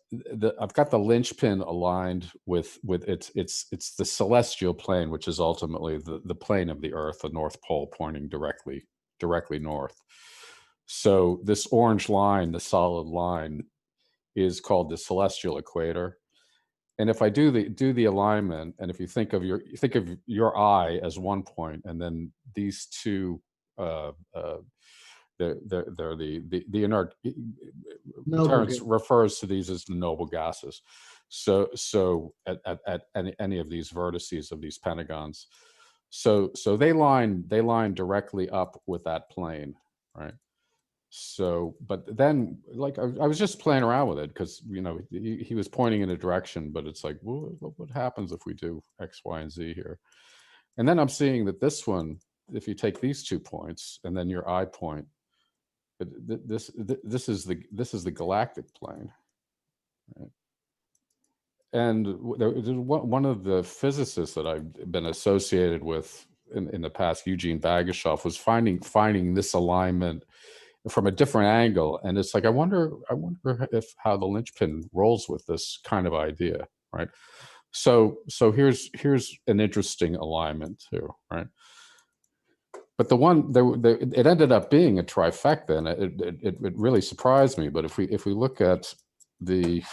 I've got the linchpin aligned with it's the celestial plane, which is ultimately the plane of the Earth, the North Pole pointing directly north. So this orange line, the solid line, is called the celestial equator. And if I do the alignment, and if you think of your eye as one point, and then these two, they're the inert. Terrence refers to these as the noble gases. So at any of these vertices of these pentagons, so they line directly up with that plane, right? So, but then, like, I was just playing around with it because he was pointing in a direction, but it's like, well, what happens if we do X, Y, and Z here? And then I'm seeing that this one, if you take these 2 points and then your eye point, this is the galactic plane, right? And one of the physicists that I've been associated with in the past, Eugene Bagashoff, was finding this alignment from a different angle. And it's like, I wonder if how the linchpin rolls with this kind of idea, right? So here's an interesting alignment too, right? But it ended up being a trifecta, and it really surprised me. But if we look at let me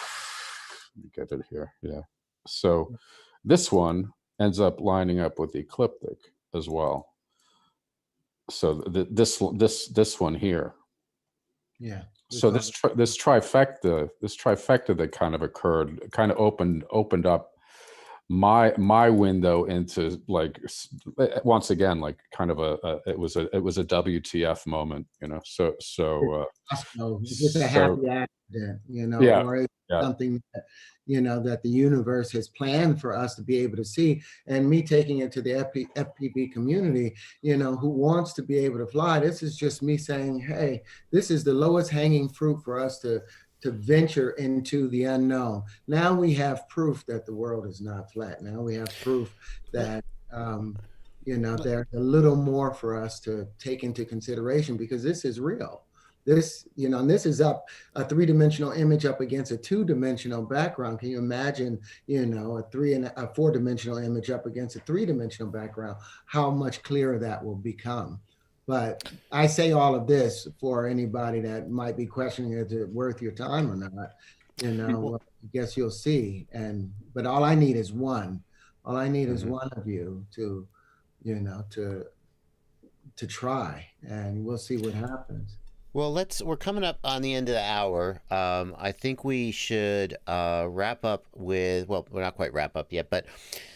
get it here, yeah. So this one ends up lining up with the ecliptic as well. So this one here. Yeah. So this trifecta that kind of occurred, kind of opened up my window into, like, once again, like kind of it was a WTF moment, So it's a happy accident, yeah, or it's something that that the universe has planned for us to be able to see. And me taking it to the FPV community, who wants to be able to fly. This is just me saying, hey, this is the lowest hanging fruit for us to venture into the unknown. Now we have proof that the world is not flat. Now we have proof that there's a little more for us to take into consideration, because this is real. This, and this is up a 3-dimensional image up against a 2-dimensional background. Can you imagine, a 4-dimensional image up against a 3-dimensional background, how much clearer that will become? But I say all of this for anybody that might be questioning, is it worth your time or not? I guess you'll see. But all I need is one. All I need is one of you to try, and we'll see what happens. Well, we're coming up on the end of the hour. I think we should wrap up with, well, we're not quite wrap up yet, but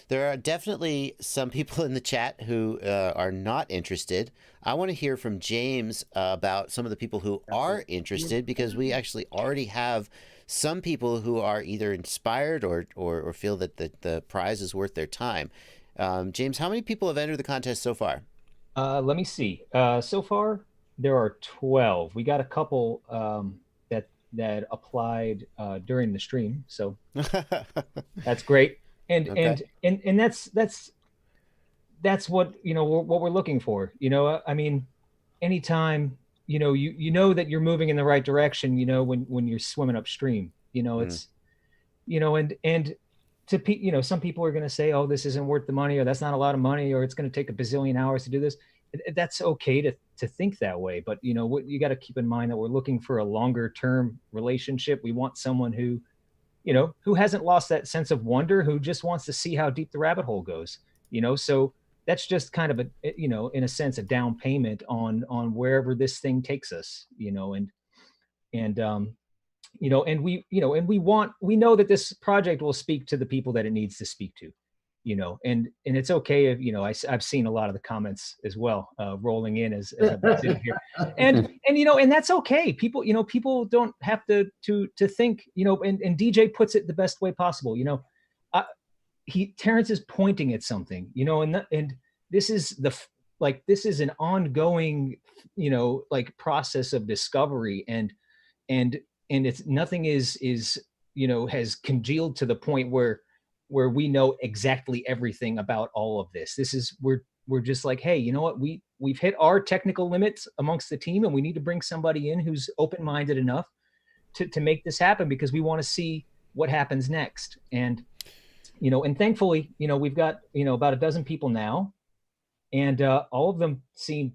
there are definitely some people in the chat who are not interested. I want to hear from James about some of the people who are interested, because we actually already have some people who are either inspired or feel that the prize is worth their time. James, how many people have entered the contest so far? Let me see. So far, there are 12. We got a couple that applied during the stream, so that's great. And Okay. and that's what what we're looking for. I mean, anytime you know that you're moving in the right direction. When you're swimming upstream. It's and some people are going to say, oh, this isn't worth the money, or that's not a lot of money, or it's going to take a bazillion hours to do this. That's okay to think that way, but what you got to keep in mind that we're looking for a longer term relationship. We want someone who who hasn't lost that sense of wonder, who just wants to see how deep the rabbit hole goes. So that's just kind of in a sense, a down payment on wherever this thing takes us. And and we know that this project will speak to the people that it needs to speak to. And it's okay if I've seen a lot of the comments as well, rolling in as I've been sitting here, and and that's okay. People don't have to think, and DJ puts it the best way possible. Terrence is pointing at something, and this is this is an ongoing process of discovery, and it's nothing is has congealed to the point where we know exactly everything about all of this. This is we're just like, hey, you know what, we've hit our technical limits amongst the team, and we need to bring somebody in who's open-minded enough to make this happen, because we want to see what happens next. And and thankfully we've got about a dozen people now, and all of them seem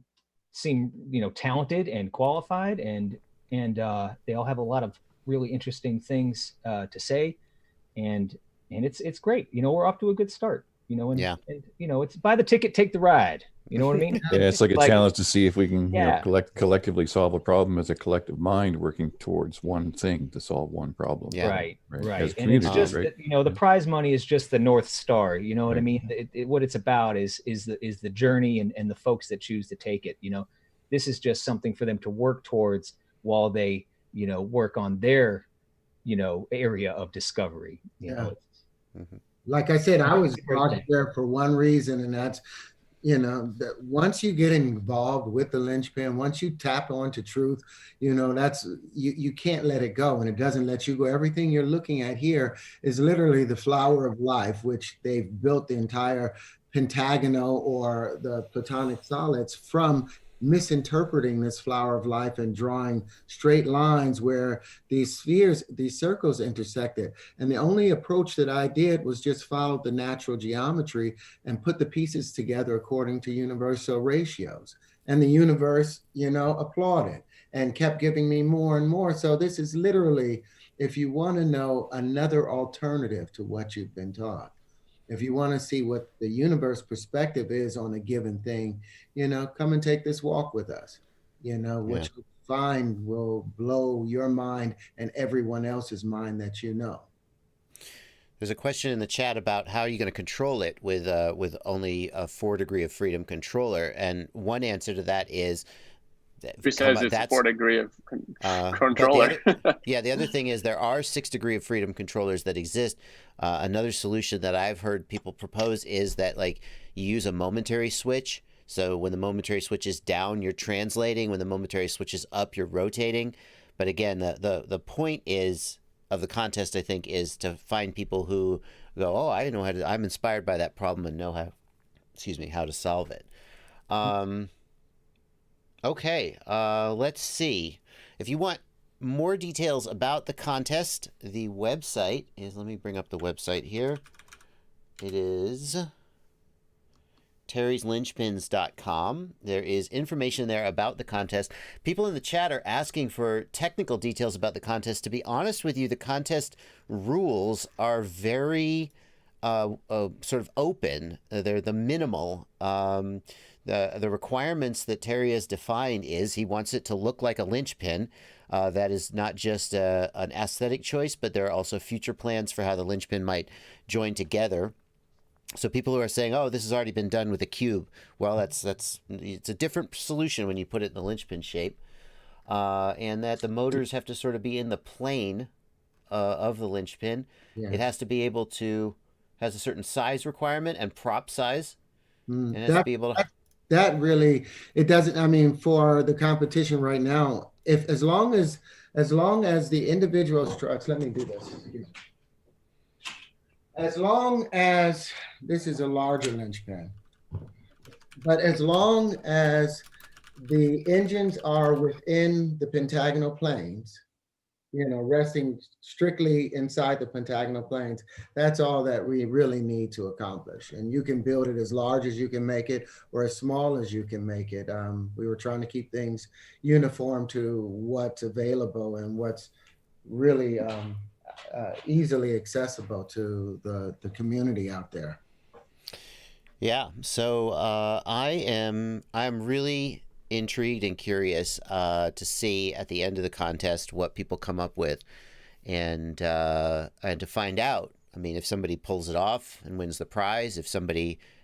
talented and qualified, and they all have a lot of really interesting things to say, and it's great. We're off to a good start. And it's buy the ticket, take the ride. You know what I mean? Yeah, it's like a challenge to see if we can Yeah. collectively solve a problem as a collective mind working towards one thing to solve one problem. Yeah. Right. As a And it's community, just right? that, the prize money is just the North Star. You know what I Right. mean? What it's about is the journey and the folks that choose to take it. This is just something for them to work towards while they work on their area of discovery. Yeah. Mhm. Like I said, I was It's a great brought thing. there for one reason, and that's, that once you get involved with the linchpin, once you tap onto truth, that's you can't let it go, and it doesn't let you go. Everything you're looking at here is literally the flower of life, which they've built the entire pentagonal or the platonic solids from misinterpreting this flower of life and drawing straight lines where these spheres, these circles intersected. And the only approach that I did was just follow the natural geometry and put the pieces together according to universal ratios. And the universe, applauded and kept giving me more and more. So this is literally, if you want to know another alternative to what you've been taught, if you want to see what the universe perspective is on a given thing, come and take this walk with us. What you find will blow your mind and everyone else's mind that There's a question in the chat about how you're going to control it with only a 4 degree of freedom controller, and one answer to that is Who says it's a 4 degree of controller? The other thing is there are 6 degree of freedom controllers that exist. Another solution that I've heard people propose is that you use a momentary switch. So when the momentary switch is down, you're translating. When the momentary switch is up, you're rotating. But again, the point of the contest, I think, is to find people who go, oh, I didn't know how to. I'm inspired by that problem and know how to solve it. Okay, let's see. If you want more details about the contest, the website is, let me bring up the website here. It is terryslynchpins.com. There is information there about the contest. People in the chat are asking for technical details about the contest. To be honest with you, the contest rules are very sort of open. They're the minimal. The requirements that Terry has defined is he wants it to look like a linchpin. That is not just an aesthetic choice, but there are also future plans for how the linchpin might join together. So people who are saying, oh, this has already been done with a cube, well, it's a different solution when you put it in the linchpin shape. And that the motors have to sort of be in the plane of the linchpin. Yeah. It has to be has a certain size requirement and prop size. And it has That- to be able to... that really, it doesn't, I mean, for the competition right now, if as long as the individual struts, let me do this. As long as this is a larger Linchpin, but as long as the engines are within the pentagonal planes, you know, resting strictly inside the pentagonal planes, that's all that we really need to accomplish. And you can build it as large as you can make it or as small as you can make it. We were trying to keep things uniform to what's available and what's really easily accessible to the community out there. Yeah. So I'm really intrigued and curious to see at the end of the contest what people come up with, and to find out. I mean, if somebody pulls it off and wins the prize, if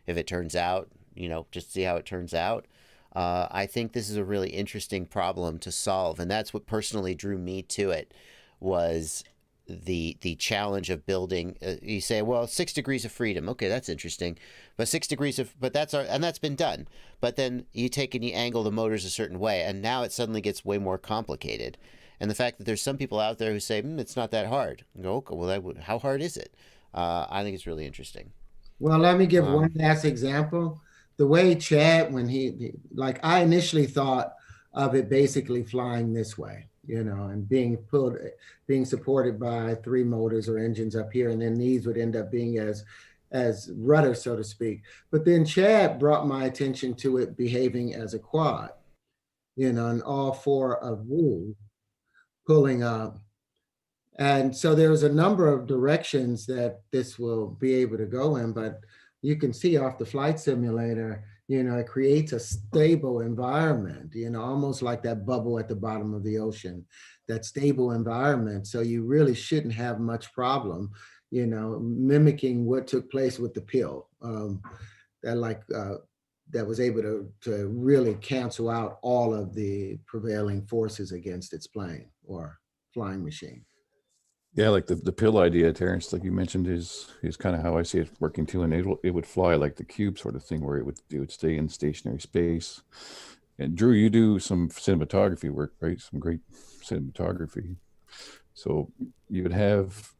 it turns out, you know, just see how it turns out. I think this is a really interesting problem to solve, and that's what personally drew me to it, was the challenge of building. You say, well, 6 degrees of freedom. Okay, that's interesting, but 6 degrees of, but that's been done. But then you take and you angle the motors a certain way, and now it suddenly gets way more complicated. And the fact that there's some people out there who say it's not that hard. You go, okay, well, how hard is it? I think it's really interesting. Well, let me give one last example. The way Chad, when like I initially thought of it basically flying this way, you know, and being supported by 3 motors or engines up here, and then these would end up being as rudder, so to speak. But then Chad brought my attention to it behaving as a quad, you know, and all 4 of you pulling up. And so there's a number of directions that this will be able to go in, but you can see off the flight simulator, you know, it creates a stable environment, you know, almost like that bubble at the bottom of the ocean, that stable environment. So you really shouldn't have much problem, you know, mimicking what took place with the pill, that was able to really cancel out all of the prevailing forces against its plane or flying machine. Yeah, like the pill idea, Terrence, like you mentioned, is kind of how I see it working too. And it would fly like the cube sort of thing, where it would stay in stationary space. And Drew, you do some cinematography work, right? Some great cinematography. So you would have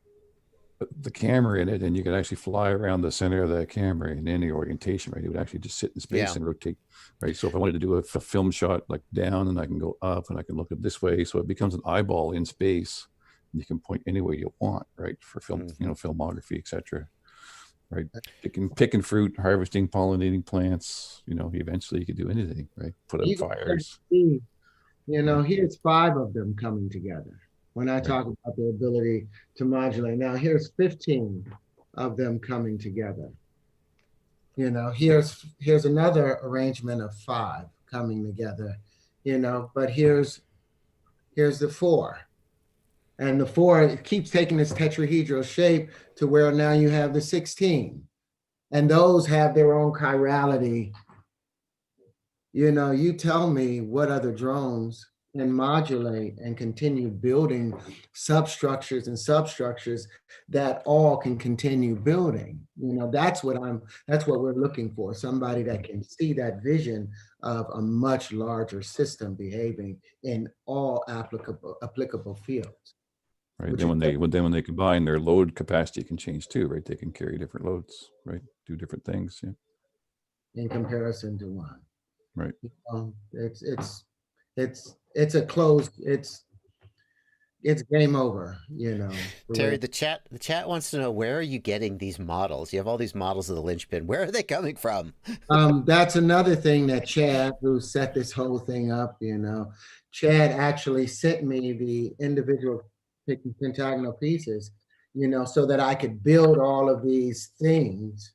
the camera in it, and you could actually fly around the center of that camera in any orientation, right? It would actually just sit in space and rotate, right? So if I wanted to do a film shot like down, and I can go up, and I can look at this way, so it becomes an eyeball in space. You can point any way you want, right? For film, you know, filmography, etc. Right? Picking fruit, harvesting, pollinating plants. You know, eventually you could do anything, right? Put out fires. You know, here's 5 of them coming together. When I talk about the ability to modulate, now here's 15 of them coming together. You know, here's another arrangement of 5 coming together. You know, but here's the 4. And the 4, it keeps taking this tetrahedral shape to where now you have the 16. And those have their own chirality. You know, you tell me what other drones can modulate and continue building substructures and substructures that all can continue building. You know, that's what we're looking for. Somebody that can see that vision of a much larger system behaving in all applicable fields. Right. Then when they combine, their load capacity can change too, right? They can carry different loads, right? Do different things. Yeah. In comparison to one. Right. It's a closed, it's game over, you know. Terry, the chat wants to know, where are you getting these models? You have all these models of the Linchpin. Where are they coming from? That's another thing that Chad, who set this whole thing up, you know, Chad actually sent me the individual pentagonal pieces, you know, so that I could build all of these things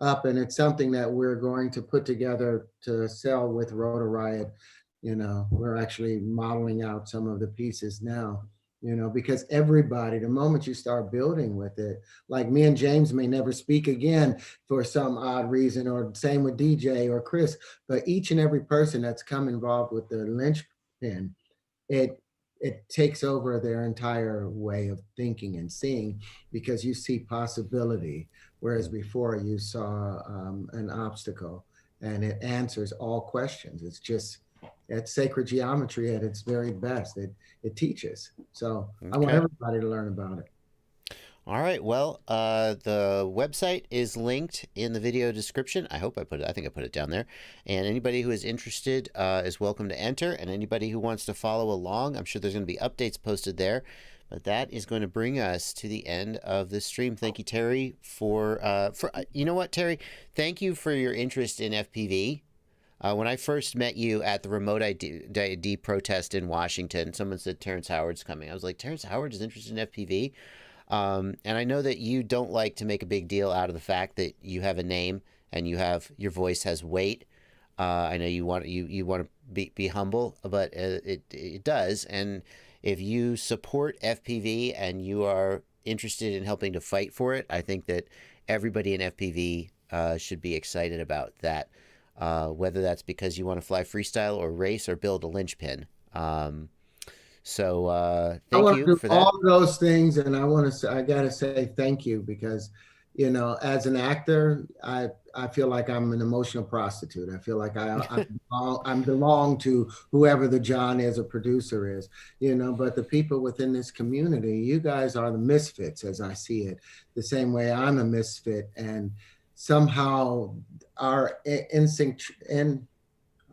up. And it's something that we're going to put together to sell with Rotor Riot. You know, we're actually modeling out some of the pieces now, you know, because everybody, the moment you start building with it, like me and James may never speak again for some odd reason, or same with DJ or Chris, but each and every person that's come involved with the Linchpin, it takes over their entire way of thinking and seeing, because you see possibility, whereas before you saw an obstacle. and it answers all questions. It's sacred geometry at its very best. It teaches. So I want Okay. everybody to learn about it. All right. Well, the website is linked in the video description. I think I put it down there. And anybody who is interested is welcome to enter. And anybody who wants to follow along, I'm sure there's going to be updates posted there. But that is going to bring us to the end of this stream. Thank you, Terry, for you know what, Terry? Thank you for your interest in FPV. When I first met you at the remote ID protest in Washington, someone said Terrence Howard's coming. I was like, Terrence Howard is interested in FPV? And I know that you don't like to make a big deal out of the fact that you have a name and your voice has weight. I know you want to be humble, but it does. And if you support FPV and you are interested in helping to fight for it, I think that everybody in FPV should be excited about that. Whether that's because you want to fly freestyle or race or build a Linchpin. So thank you for that. All those things, and I gotta say thank you because, you know, as an actor, I feel like I'm an emotional prostitute. I feel like I belong to whoever the John is or producer is, you know. But the people within this community, you guys are the misfits, as I see it, the same way I'm a misfit, and somehow our instinct and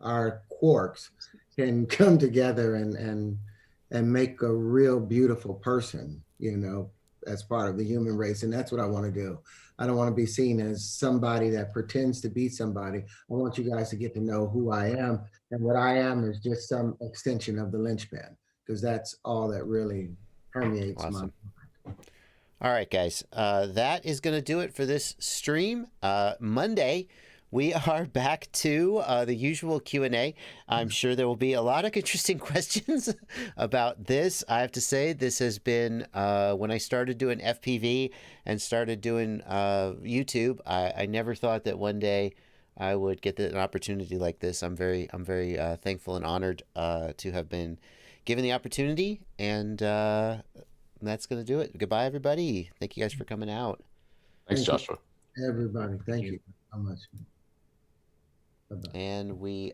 our quarks can come together and make a real beautiful person, you know, as part of the human race. And that's what I want to do. I don't want to be seen as somebody that pretends to be somebody. I want you guys to get to know who I am. And what I am is just some extension of the Linchpin, because that's all that really permeates Awesome. my. All right, guys, that is going to do it for this stream. Monday, we are back to the usual Q&A. I'm sure there will be a lot of interesting questions about this. I have to say, this has been, when I started doing FPV and started doing YouTube, I never thought that one day I would get an opportunity like this. I'm very thankful and honored to have been given the opportunity, and that's going to do it. Goodbye, everybody. Thank you guys for coming out. Thanks, Joshua. Everybody, thank you so much. Bye-bye. And we